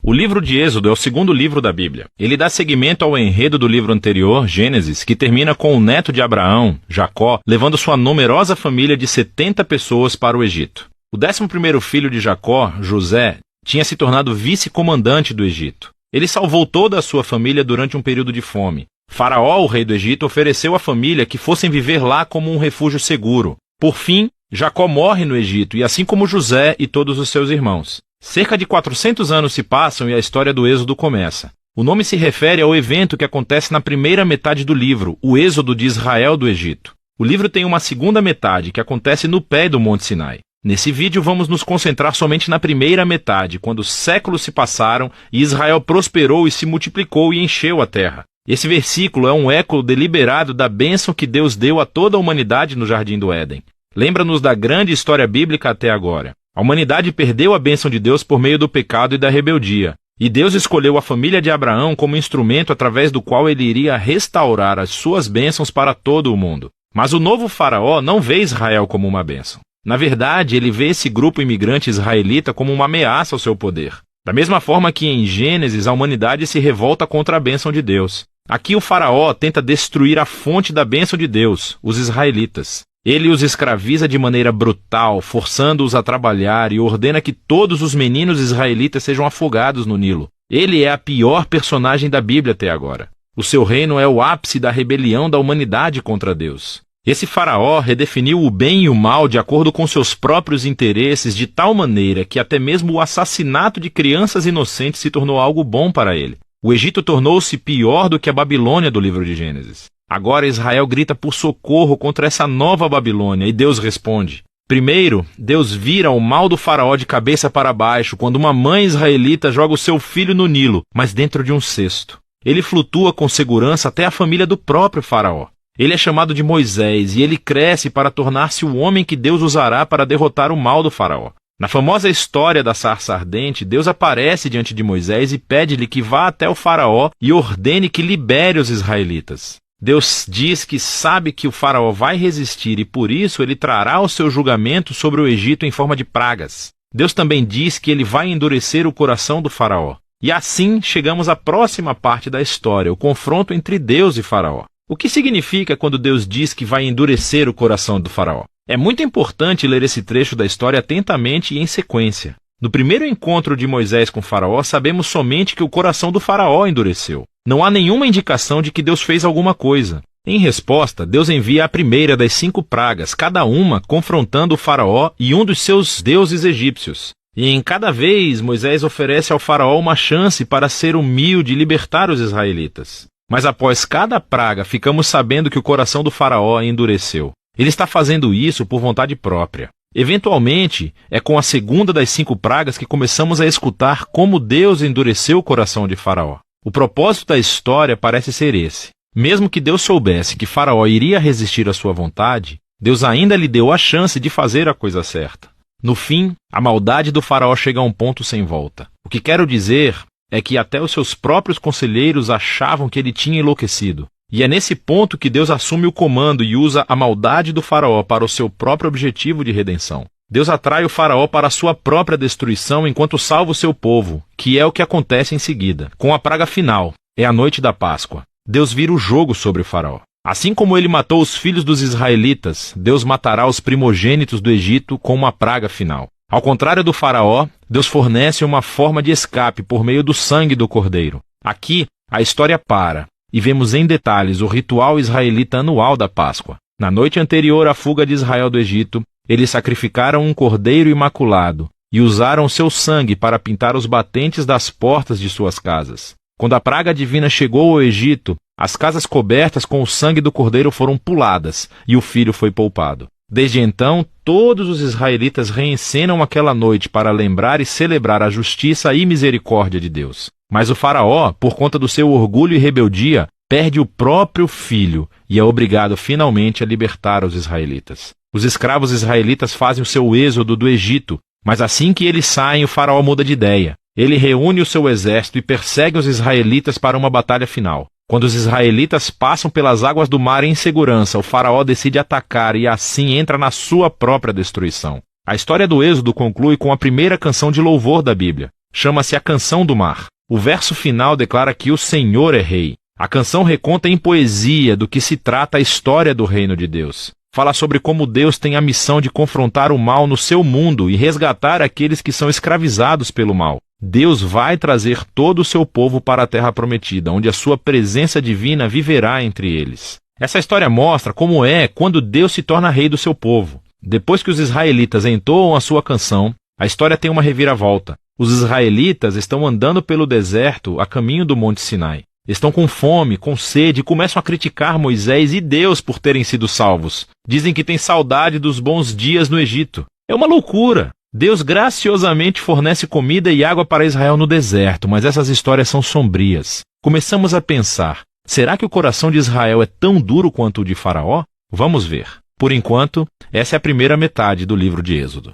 O livro de Êxodo é o segundo livro da Bíblia. Ele dá seguimento ao enredo do livro anterior, Gênesis, que termina com o neto de Abraão, Jacó, levando sua numerosa família de 70 pessoas para o Egito. O 11º filho de Jacó, José, tinha se tornado vice-comandante do Egito. Ele salvou toda a sua família durante um período de fome. Faraó, o rei do Egito, ofereceu à família que fossem viver lá como um refúgio seguro. Por fim, Jacó morre no Egito, e assim como José e todos os seus irmãos. Cerca de 400 anos se passam e a história do Êxodo começa. O nome se refere ao evento que acontece na primeira metade do livro, o Êxodo de Israel do Egito. O livro tem uma segunda metade, que acontece no pé do Monte Sinai. Nesse vídeo vamos nos concentrar somente na primeira metade, quando séculos se passaram e Israel prosperou e se multiplicou e encheu a terra. Esse versículo é um eco deliberado da bênção que Deus deu a toda a humanidade no Jardim do Éden. Lembra-nos da grande história bíblica até agora. A humanidade perdeu a bênção de Deus por meio do pecado e da rebeldia. E Deus escolheu a família de Abraão como instrumento através do qual ele iria restaurar as suas bênçãos para todo o mundo. Mas o novo faraó não vê Israel como uma bênção. Na verdade, ele vê esse grupo imigrante israelita como uma ameaça ao seu poder. Da mesma forma que em Gênesis a humanidade se revolta contra a bênção de Deus. Aqui o faraó tenta destruir a fonte da bênção de Deus, os israelitas. Ele os escraviza de maneira brutal, forçando-os a trabalhar e ordena que todos os meninos israelitas sejam afogados no Nilo. Ele é a pior personagem da Bíblia até agora. O seu reino é o ápice da rebelião da humanidade contra Deus. Esse faraó redefiniu o bem e o mal de acordo com seus próprios interesses de tal maneira que até mesmo o assassinato de crianças inocentes se tornou algo bom para ele. O Egito tornou-se pior do que a Babilônia do livro de Gênesis. Agora Israel grita por socorro contra essa nova Babilônia e Deus responde. Primeiro, Deus vira o mal do faraó de cabeça para baixo quando uma mãe israelita joga o seu filho no Nilo, mas dentro de um cesto. Ele flutua com segurança até a família do próprio faraó. Ele é chamado de Moisés e ele cresce para tornar-se o homem que Deus usará para derrotar o mal do faraó. Na famosa história da sarça ardente, Deus aparece diante de Moisés e pede-lhe que vá até o faraó e ordene que libere os israelitas. Deus diz que sabe que o faraó vai resistir e por isso ele trará o seu julgamento sobre o Egito em forma de pragas. Deus também diz que ele vai endurecer o coração do faraó. E assim chegamos à próxima parte da história, o confronto entre Deus e faraó. O que significa quando Deus diz que vai endurecer o coração do faraó? É muito importante ler esse trecho da história atentamente e em sequência. No primeiro encontro de Moisés com faraó, sabemos somente que o coração do faraó endureceu. Não há nenhuma indicação de que Deus fez alguma coisa. Em resposta, Deus envia a primeira das 5 pragas, cada uma confrontando o faraó e um dos seus deuses egípcios. E em cada vez, Moisés oferece ao faraó uma chance para ser humilde e libertar os israelitas. Mas após cada praga, ficamos sabendo que o coração do faraó endureceu. Ele está fazendo isso por vontade própria. Eventualmente, é com a segunda das 5 pragas que começamos a escutar como Deus endureceu o coração de Faraó. O propósito da história parece ser esse. Mesmo que Deus soubesse que Faraó iria resistir à sua vontade, Deus ainda lhe deu a chance de fazer a coisa certa. No fim, a maldade do Faraó chega a um ponto sem volta. O que quero dizer é que até os seus próprios conselheiros achavam que ele tinha enlouquecido. E é nesse ponto que Deus assume o comando e usa a maldade do faraó para o seu próprio objetivo de redenção. Deus atrai o faraó para a sua própria destruição enquanto salva o seu povo, que é o que acontece em seguida. Com a praga final, é a noite da Páscoa. Deus vira o jogo sobre o faraó. Assim como ele matou os filhos dos israelitas, Deus matará os primogênitos do Egito com uma praga final. Ao contrário do faraó, Deus fornece uma forma de escape por meio do sangue do cordeiro. Aqui, a história para. E vemos em detalhes o ritual israelita anual da Páscoa. Na noite anterior à fuga de Israel do Egito, eles sacrificaram um cordeiro imaculado e usaram seu sangue para pintar os batentes das portas de suas casas. Quando a praga divina chegou ao Egito, as casas cobertas com o sangue do cordeiro foram puladas e o filho foi poupado. Desde então, todos os israelitas reencenam aquela noite para lembrar e celebrar a justiça e misericórdia de Deus. Mas o faraó, por conta do seu orgulho e rebeldia, perde o próprio filho e é obrigado finalmente a libertar os israelitas. Os escravos israelitas fazem o seu êxodo do Egito, mas assim que eles saem, o faraó muda de ideia. Ele reúne o seu exército e persegue os israelitas para uma batalha final. Quando os israelitas passam pelas águas do mar em segurança, o faraó decide atacar e assim entra na sua própria destruição. A história do Êxodo conclui com a primeira canção de louvor da Bíblia. Chama-se A Canção do Mar. O verso final declara que o Senhor é rei. A canção reconta em poesia do que se trata a história do reino de Deus. Fala sobre como Deus tem a missão de confrontar o mal no seu mundo e resgatar aqueles que são escravizados pelo mal. Deus vai trazer todo o seu povo para a terra prometida, onde a sua presença divina viverá entre eles. Essa história mostra como é quando Deus se torna rei do seu povo. Depois que os israelitas entoam a sua canção, a história tem uma reviravolta. Os israelitas estão andando pelo deserto a caminho do Monte Sinai. Estão com fome, com sede e começam a criticar Moisés e Deus por terem sido salvos. Dizem que têm saudade dos bons dias no Egito. É uma loucura. Deus graciosamente fornece comida e água para Israel no deserto, mas essas histórias são sombrias. Começamos a pensar, será que o coração de Israel é tão duro quanto o de Faraó? Vamos ver. Por enquanto, essa é a primeira metade do livro de Êxodo.